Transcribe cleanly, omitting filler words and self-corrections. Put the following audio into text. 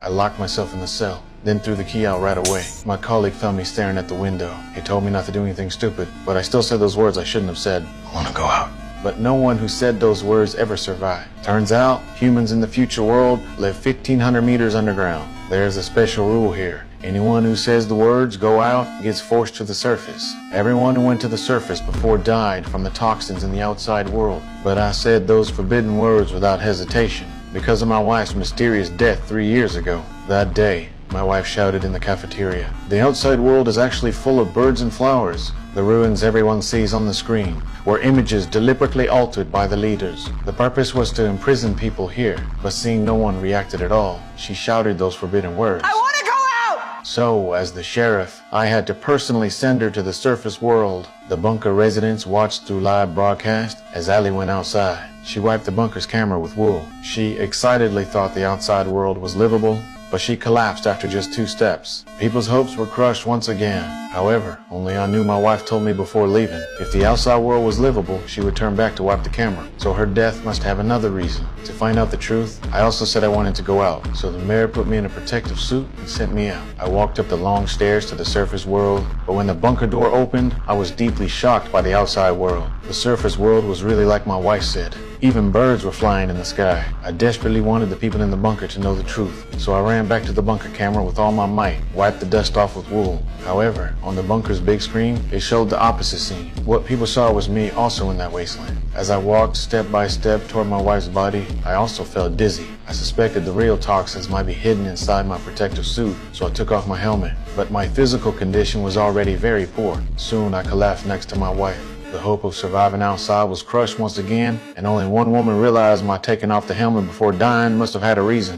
I locked myself in the cell, then threw the key out right away. My colleague found me staring at the window. He told me not to do anything stupid, but I still said those words I shouldn't have said. I want to go out. But no one who said those words ever survived. Turns out, humans in the future world live 1,500 meters underground. There's a special rule here. Anyone who says the words "go out" gets forced to the surface. Everyone who went to the surface before died from the toxins in the outside world. But I said those forbidden words without hesitation because of my wife's mysterious death 3 years ago. That day, my wife shouted in the cafeteria, "The outside world is actually full of birds and flowers. The ruins everyone sees on the screen were images deliberately altered by the leaders. The purpose was to imprison people here, but seeing no one reacted at all, she shouted those forbidden words. I want to go out! So, as the sheriff, I had to personally send her to the surface world. The bunker residents watched through live broadcast as Allie went outside. She wiped the bunker's camera with wool. She excitedly thought the outside world was livable, but she collapsed after just 2 steps. People's hopes were crushed once again. However, only I knew my wife told me before leaving. If the outside world was livable, she would turn back to wipe the camera. So her death must have another reason. To find out the truth, I also said I wanted to go out. So the mayor put me in a protective suit and sent me out. I walked up the long stairs to the surface world, but when the bunker door opened, I was deeply shocked by the outside world. The surface world was really like my wife said. Even birds were flying in the sky. I desperately wanted the people in the bunker to know the truth, so I ran back to the bunker camera with all my might, wiped the dust off with wool. However, on the bunker's big screen, it showed the opposite scene. What people saw was me also in that wasteland. As I walked step by step toward my wife's body, I also felt dizzy. I suspected the real toxins might be hidden inside my protective suit, so I took off my helmet. But my physical condition was already very poor. Soon I collapsed next to my wife. The hope of surviving outside was crushed once again, and only one woman realized my taking off the helmet before dying must have had a reason.